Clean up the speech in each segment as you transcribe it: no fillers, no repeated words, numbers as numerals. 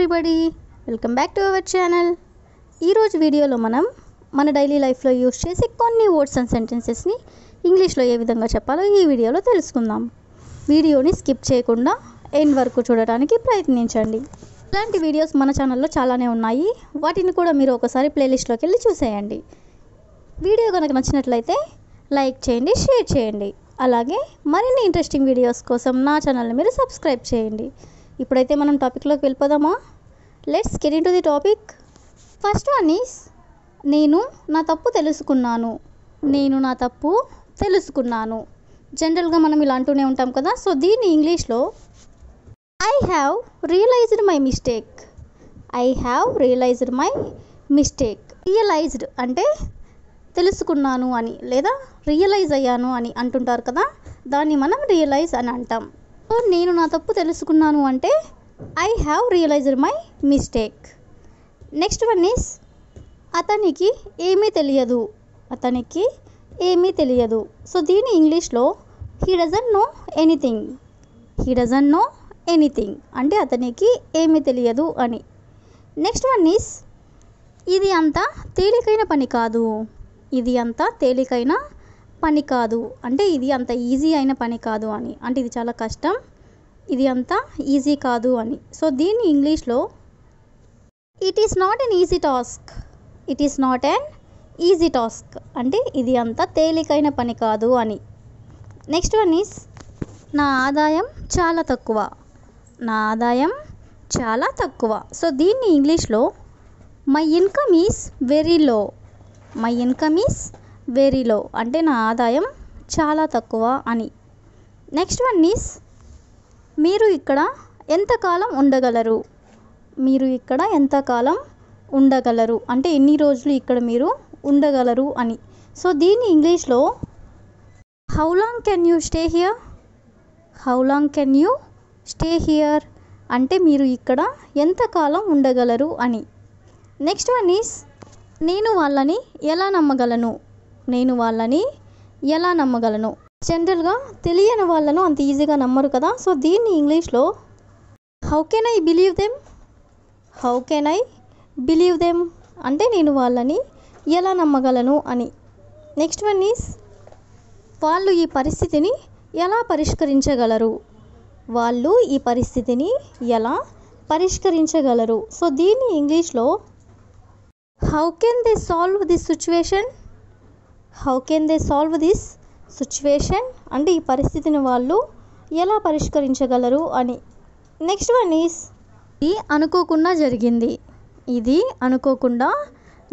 Everybody, welcome back to our channel. ఈరోజు వీడియోలో మనం మన డైలీ లైఫ్లో యూస్ చేసే కొన్ని వర్డ్స్ అండ్ సెంటెన్సెస్ని ఇంగ్లీష్లో ఏ విధంగా చెప్పాలో ఈ వీడియోలో తెలుసుకుందాం. వీడియోని స్కిప్ చేయకుండా ఎండ్ వరకు చూడడానికి ప్రయత్నించండి. ఇలాంటి వీడియోస్ మన ఛానల్లో చాలానే ఉన్నాయి, వాటిని కూడా మీరు ఒకసారి ప్లేలిస్ట్లోకి వెళ్ళి చూసేయండి. వీడియో కనుక నచ్చినట్లయితే లైక్ చేయండి, షేర్ చేయండి. అలాగే మరిన్ని ఇంట్రెస్టింగ్ వీడియోస్ కోసం నా ఛానల్ని మీరు సబ్స్క్రైబ్ చేయండి. ఇప్పుడైతే మనం టాపిక్లోకి వెళ్ళిపోదామా? Let's get into the topic. First one is నేను నా తప్పు తెలుసుకున్నాను. నేను నా తప్పు తెలుసుకున్నాను. జనరల్గా మనం ఇలా అంటూనే ఉంటాం కదా. సో దీన్ని ఇంగ్లీష్లో I have realized my mistake. I have realized my mistake. Realized అంటే తెలుసుకున్నాను అని, లేదా రియలైజ్ అయ్యాను అని అంటుంటారు కదా, దాన్ని మనం రియలైజ్ అని అంటాం. సో నేను నా తప్పు తెలుసుకున్నాను అంటే I have realized my mistake. Next one is అతనికి ఏమీ తెలియదు. అతనికి ఏమీ తెలియదు. సో దీని ఇంగ్లీష్లో he doesn't know anything. He doesn't know anything అంటే అతనికి ఏమీ తెలియదు అని. నెక్స్ట్ వన్ ఈస్ ఇది అంత తేలికైన పని కాదు. ఇది అంత తేలికైన పని కాదు అంటే ఇది అంత ఈజీ అయిన పని కాదు అని, అంటే ఇది చాలా కష్టం, ఇది అంత ఈజీ కాదు అని. సో దీన్ని ఇంగ్లీష్లో it is not an easy task. It is not an easy task అంటే ఇది అంత తేలికైన పని కాదు అని. నెక్స్ట్ వన్ ఈస్ నా ఆదాయం చాలా తక్కువ. నా ఆదాయం చాలా తక్కువ. సో దీన్ని ఇంగ్లీష్లో my income is very low. My income is very low అంటే నా ఆదాయం చాలా తక్కువ అని. నెక్స్ట్ వన్ ఈస్ మీరు ఇక్కడ ఎంతకాలం ఉండగలరు. మీరు ఇక్కడ ఎంతకాలం ఉండగలరు అంటే ఎన్ని రోజులు ఇక్కడ మీరు ఉండగలరు అని. సో దీన్ని ఇంగ్లీష్లో how long can you stay here. How long can you stay here అంటే మీరు ఇక్కడ ఎంతకాలం ఉండగలరు అని. నెక్స్ట్ వన్ ఈస్ నేను వాళ్ళని ఎలా నమ్మగలను. నేను వాళ్ళని ఎలా నమ్మగలను. జనరల్గా తెలియని వాళ్ళను అంత ఈజీగా నమ్మరు కదా. సో దీన్ని ఇంగ్లీష్లో how can I believe them. How can I believe them అంటే నేను వాళ్ళని ఎలా నమ్మగలను అని. నెక్స్ట్ వన్ ఈస్ వాళ్ళు ఈ పరిస్థితిని ఎలా పరిష్కరించగలరు. వాళ్ళు ఈ పరిస్థితిని ఎలా పరిష్కరించగలరు. సో దీన్ని ఇంగ్లీష్లో how can they solve this situation. How can they solve this situation అంటే ఈ పరిస్థితిని వాళ్ళు ఎలా పరిష్కరించగలరు అని. నెక్స్ట్ వన్ ఈస్ ఇది అనుకోకుండా జరిగింది. ఇది అనుకోకుండా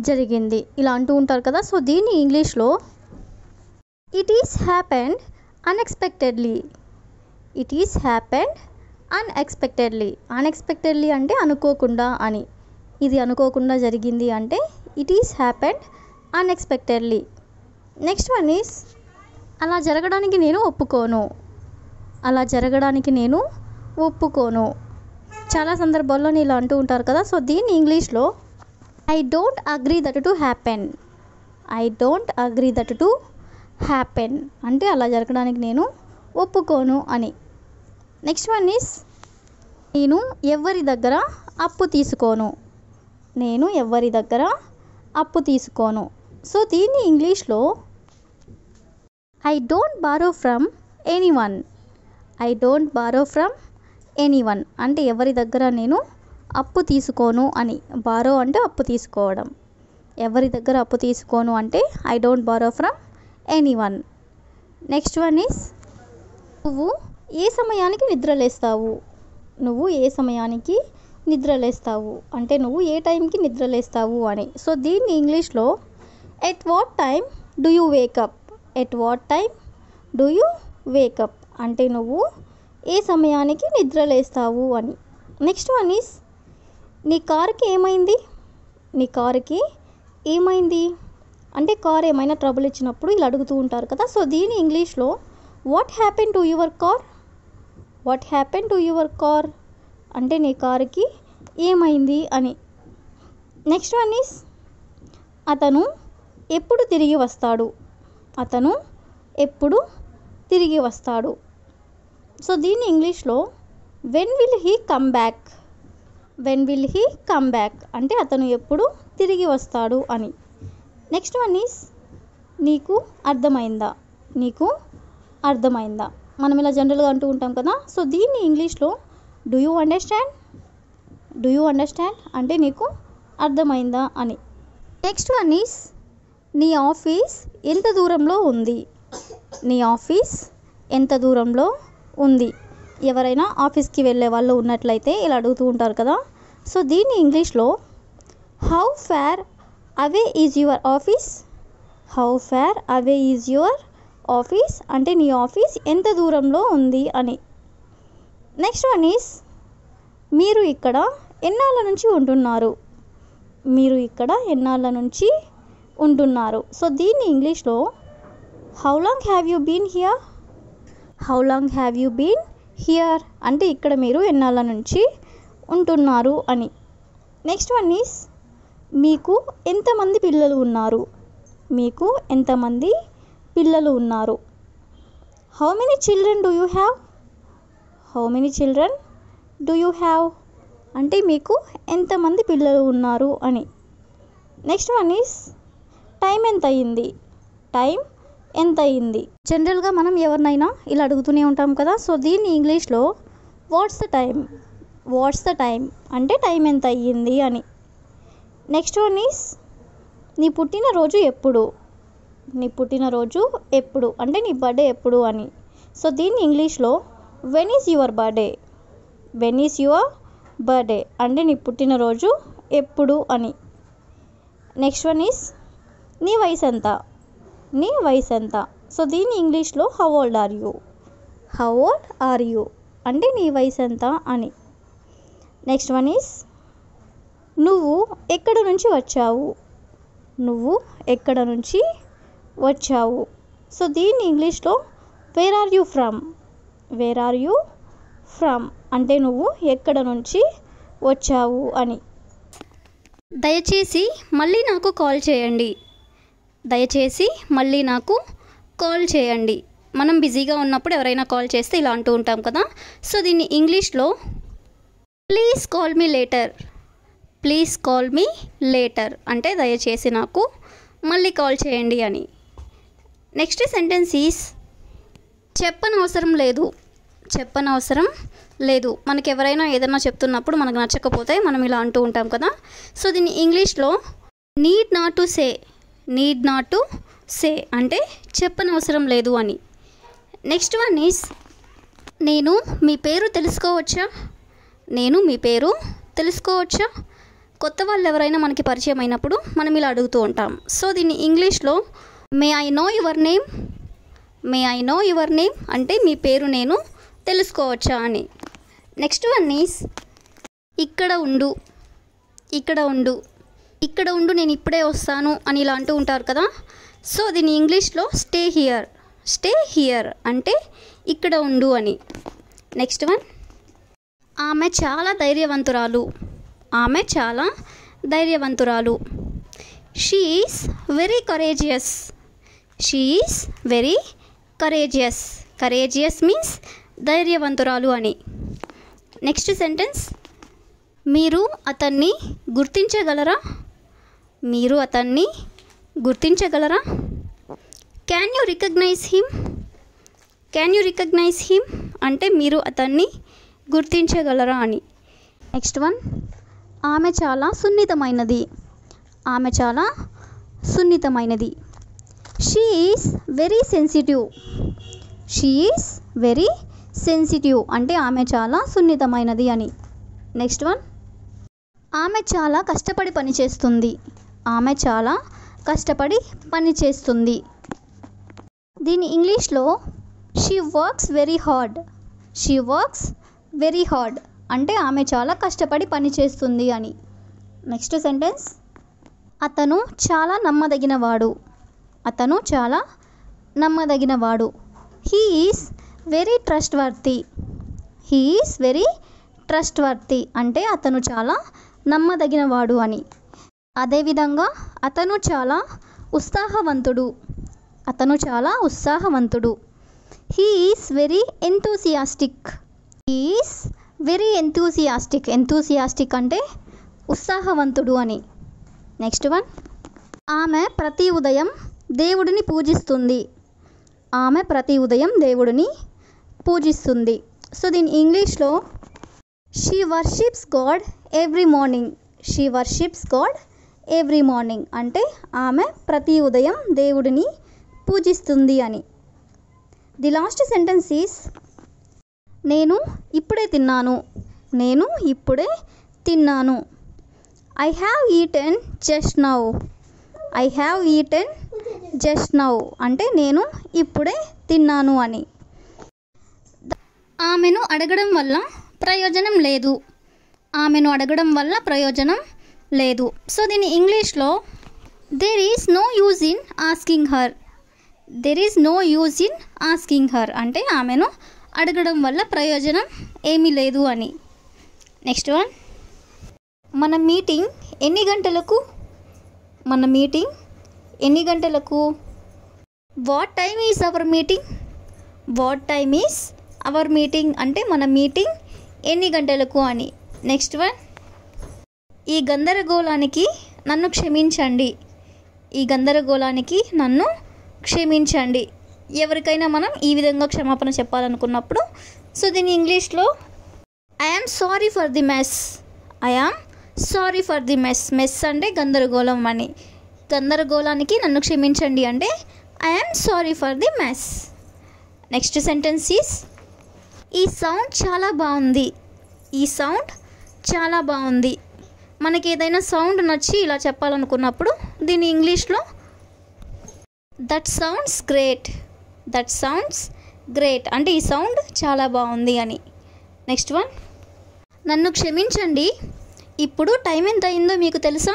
జరిగింది ఇలా అంటూ ఉంటారు కదా. సో దీన్ని ఇంగ్లీష్లో it is happened unexpectedly. It is happened unexpectedly. Unexpectedly అంటే అనుకోకుండా అని. ఇది అనుకోకుండా జరిగింది అంటే it is happened unexpectedly. Next one is అలా జరగడానికి నేను ఒప్పుకోను. అలా జరగడానికి నేను ఒప్పుకోను. చాలా సందర్భాల్లో ఇలా అంటూ ఉంటారు కదా. సో దీన్ని ఇంగ్లీష్లో I don't agree that to happen. I don't agree that to happen అంటే అలా జరగడానికి నేను ఒప్పుకోను అని. నెక్స్ట్ వన్ ఈస్ నేను ఎవరి దగ్గర అప్పు తీసుకోను. నేను ఎవరి దగ్గర అప్పు తీసుకోను. సో దీన్ని ఇంగ్లీష్లో I don't borrow from anyone. I don't borrow from anyone అంటే ఎవరి దగ్గర నేను అప్పు తీసుకోను అని. బారో అంటే అప్పు తీసుకోవడం. ఎవరి దగ్గర అప్పు తీసుకోను అంటే I don't borrow from anyone. Next one is నువ్వు ఏ సమయానికి నిద్రలేస్తావు. నువ్వు ఏ సమయానికి నిద్రలేస్తావు అంటే నువ్వు ఏ టైంకి నిద్రలేస్తావు అని. సో దీన్ని ఇంగ్లీష్లో at what time do you wake up. At what time do you wake up అంటే నువ్వు ఏ సమయానికి నిద్రలేస్తావు అని. నెక్స్ట్ వన్ ఈస్ నీ కారుకి ఏమైంది. నీ కారుకి ఏమైంది అంటే కార్ ఏమైనా ట్రబుల్ ఇచ్చినప్పుడు ఇలా అడుగుతూ ఉంటారు కదా. సో దీని ఇంగ్లీష్లో what happen to your car. What happen to your car అంటే నీ కారుకి ఏమైంది అని. నెక్స్ట్ వన్ ఈస్ అతను ఎప్పుడు తిరిగి వస్తాడు. అతను ఎప్పుడు తిరిగి వస్తాడు. సో దీన్ని ఇంగ్లీష్లో when will he come back. When will he come back అంటే అతను ఎప్పుడు తిరిగి వస్తాడు అని. నెక్స్ట్ వన్ ఈస్ నీకు అర్థమైందా. నీకు అర్థమైందా మనం ఇలా జనరల్గా అంటూ ఉంటాం కదా. సో దీన్ని ఇంగ్లీష్లో do you understand. Do you understand అంటే నీకు అర్థమైందా అని. నెక్స్ట్ వన్ ఈస్ నీ ఆఫీస్ ఎంత దూరంలో ఉంది. నీ ఆఫీస్ ఎంత దూరంలో ఉంది. ఎవరైనా ఆఫీస్కి వెళ్ళే వాళ్ళు ఉన్నట్లయితే ఇలా అడుగుతూ ఉంటారు కదా. సో దీన్ని ఇంగ్లీష్లో how far away is your office. How far away is your office అంటే నీ ఆఫీస్ ఎంత దూరంలో ఉంది అని. నెక్స్ట్ వన్ ఈస్ మీరు ఇక్కడ ఎన్నాళ్ళ నుంచి ఉంటున్నారు. మీరు ఇక్కడ ఎన్నాళ్ళ నుంచి ఉంటున్నారు. సో దీన్ని ఇంగ్లీష్లో how long have you been here. How long have you been here అంటే ఇక్కడ మీరు ఎన్నాళ్ళ నుంచి ఉంటున్నారు అని. నెక్స్ట్ వన్ ఈస్ మీకు ఎంతమంది పిల్లలు ఉన్నారు. మీకు ఎంతమంది పిల్లలు ఉన్నారు. How many children do you have. How many children do you have అంటే మీకు ఎంతమంది పిల్లలు ఉన్నారు అని. నెక్స్ట్ వన్ ఈస్ టైం ఎంత అయ్యింది. టైం ఎంత అయ్యింది. జనరల్గా మనం ఎవరినైనా ఇలా అడుగుతూనే ఉంటాం కదా. సో దీన్ని ఇంగ్లీష్లో what's the time. What's the time అంటే టైం ఎంత అయ్యింది అని. నెక్స్ట్ వన్ ఈస్ నీ పుట్టినరోజు ఎప్పుడు. నీ పుట్టినరోజు ఎప్పుడు అంటే నీ బర్త్డే ఎప్పుడు అని. సో దీన్ని ఇంగ్లీష్లో when is your birthday. When is your birthday అంటే నీ పుట్టినరోజు ఎప్పుడు అని. నెక్స్ట్ వన్ ఈస్ నీ వయసు ఎంత. నీ వయసు ఎంత. సో దీన్ని ఇంగ్లీష్లో how old are you. How old are you అంటే నీ వయసు ఎంత అని. నెక్స్ట్ వన్ ఈస్ నువ్వు ఎక్కడ నుంచి వచ్చావు. నువ్వు ఎక్కడ నుంచి వచ్చావు. సో దీన్ని ఇంగ్లీష్లో where are you from. Where are you from అంటే నువ్వు ఎక్కడ నుంచి వచ్చావు అని. దయచేసి మళ్ళీ నాకు కాల్ చేయండి. దయచేసి మళ్ళీ నాకు కాల్ చేయండి. మనం బిజీగా ఉన్నప్పుడు ఎవరైనా కాల్ చేస్తే ఇలా అంటూ ఉంటాం కదా. సో దీన్ని ఇంగ్లీష్లో please call me later. Please call me later అంటే దయచేసి నాకు మళ్ళీ కాల్ చేయండి అని. నెక్స్ట్ సెంటెన్స్ ఈస్ చెప్పనవసరం లేదు. చెప్పనవసరం లేదు మనకి ఎవరైనా ఏదైనా చెప్తున్నప్పుడు మనకు నచ్చకపోతే మనం ఇలా అంటూ ఉంటాం కదా. సో దీన్ని ఇంగ్లీష్లో need not to say. Need not to say అంటే చెప్పనవసరం లేదు అని. నెక్స్ట్ వన్ ఈస్ నేను మీ పేరు తెలుసుకోవచ్చా. నేను మీ పేరు తెలుసుకోవచ్చా. కొత్త వాళ్ళు ఎవరైనా మనకి పరిచయం అయినప్పుడు మనం ఇలా అడుగుతూ ఉంటాం. సో దీన్ని ఇంగ్లీష్లో may I know your name. May I know your name అంటే మీ పేరు నేను తెలుసుకోవచ్చా అని. నెక్స్ట్ వన్ ఈస్ ఇక్కడ ఉండు. ఇక్కడ ఉండు. ఇక్కడ ఉండు నేను ఇప్పుడే వస్తాను అని ఇలా అంటూ ఉంటారు కదా. సో దీన్ని ఇంగ్లీష్లో స్టే హియర్. స్టే హియర్ అంటే ఇక్కడ ఉండు అని. నెక్స్ట్ వన్ ఆమె చాలా ధైర్యవంతురాలు. ఆమె చాలా ధైర్యవంతురాలు. She is very courageous. She is very courageous. Courageous means ధైర్యవంతురాలు అని. నెక్స్ట్ సెంటెన్స్ మీరు అతన్ని గుర్తించగలరా. మీరు అతన్ని గుర్తించగలరా. Can you recognise him. Can you recognise him అంటే మీరు అతన్ని గుర్తించగలరా అని. నెక్స్ట్ వన్ ఆమె చాలా సున్నితమైనది. ఆమె చాలా సున్నితమైనది. She is very sensitive. She is very sensitive అంటే ఆమె చాలా సున్నితమైనది అని. నెక్స్ట్ వన్ ఆమె చాలా కష్టపడి పనిచేస్తుంది. ఆమె చాలా కష్టపడి పనిచేస్తుంది. దీని ఇంగ్లీష్లో she works very hard. She works very hard అంటే ఆమె చాలా కష్టపడి పనిచేస్తుంది అని. నెక్స్ట్ సెంటెన్స్ అతను చాలా నమ్మదగినవాడు. అతను చాలా నమ్మదగినవాడు. He is very trustworthy. He is very trustworthy అంటే అతను చాలా నమ్మదగినవాడు అని. అదేవిధంగా అతను చాలా ఉత్సాహవంతుడు. అతను చాలా ఉత్సాహవంతుడు. He is very enthusiastic. He is very enthusiastic. Enthusiastic అంటే ఉత్సాహవంతుడు అని. నెక్స్ట్ వన్, ఆమె ప్రతి ఉదయం దేవుడిని పూజిస్తుంది. ఆమె ప్రతి ఉదయం దేవుడిని పూజిస్తుంది. సో దీని ఇంగ్లీష్లో she worships God every morning. She worships God every morning అంటే ఆమె ప్రతి ఉదయం దేవుడిని పూజిస్తుంది అని. ది లాస్ట్ సెంటెన్స్ ఈస్ నేను ఇప్పుడే తిన్నాను. నేను ఇప్పుడే తిన్నాను. I have eaten just now. I have eaten just now అంటే నేను ఇప్పుడే తిన్నాను అని. ఆమెను అడగడం వల్ల ప్రయోజనం లేదు. ఆమెను అడగడం వల్ల ప్రయోజనం లేదు. సో దీని ఇంగ్లీష్లో there is no use in asking her. There is no use in asking her అంటే ఆమెను అడగడం వల్ల ప్రయోజనం ఏమీ లేదు అని. నెక్స్ట్ వన్, మన మీటింగ్ ఎన్ని గంటలకు? మన మీటింగ్ ఎన్ని గంటలకు? What time is our meeting? What time is our meeting అంటే మన మీటింగ్ ఎన్ని గంటలకు అని. నెక్స్ట్ వన్, ఈ గందరగోళానికి నన్ను క్షమించండి. ఈ గందరగోళానికి నన్ను క్షమించండి. ఎవరికైనా మనం ఈ విధంగా క్షమాపణ చెప్పాలనుకున్నప్పుడు సో దీని ఇంగ్లీష్లో I am sorry for the mess. I am sorry for the mess. Mess అంటే గందరగోళం అని. గందరగోళానికి నన్ను క్షమించండి అంటే I am sorry for the mess. Next sentence is ఈ సౌండ్ చాలా బాగుంది. ఈ సౌండ్ చాలా బాగుంది. మనకి ఏదైనా సౌండ్ నచ్చి ఇలా చెప్పాలనుకున్నప్పుడు దీని ఇంగ్లీష్లో that sounds great. That sounds great అంటే ఈ సౌండ్ చాలా బాగుంది అని. నెక్స్ట్ వన్, నన్ను క్షమించండి, ఇప్పుడు టైం ఎంత అయిందో మీకు తెలుసా?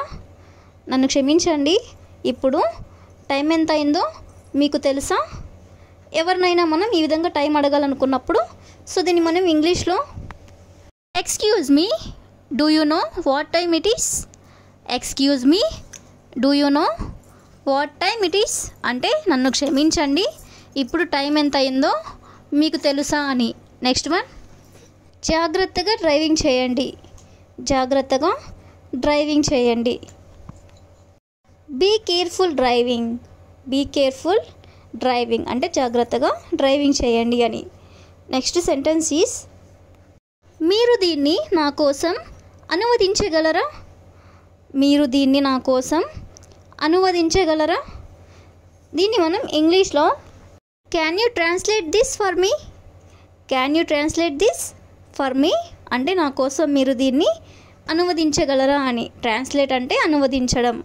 నన్ను క్షమించండి, ఇప్పుడు టైం ఎంత అయిందో మీకు తెలుసా? ఎవరినైనా మనం ఈ విధంగా టైం అడగాలనుకున్నప్పుడు సో దీన్ని మనం ఇంగ్లీష్లో excuse me, do you know what time it is? Excuse me, do you know what time it is అంటే నన్ను క్షమించండి, ఇప్పుడు టైం ఎంత అయిందో మీకు తెలుసా అని. నెక్స్ట్ వన్, జాగ్రత్తగా డ్రైవింగ్ చేయండి. జాగ్రత్తగా డ్రైవింగ్ చేయండి. Be careful driving. Be careful driving అంటే జాగ్రత్తగా డ్రైవింగ్ చేయండి అని. నెక్స్ట్ సెంటెన్స్ ఈస్ మీరు దీన్ని నా కోసం అనువదించగలరా? మీరు దీన్ని నా కోసం అనువదించగలరా? దీన్ని మనం ఇంగ్లీష్లో can you translate this for me? Can you translate this for me అంటే నా కోసం మీరు దీన్ని అనువదించగలరా అని. ట్రాన్స్లేట్ అంటే అనువదించడం.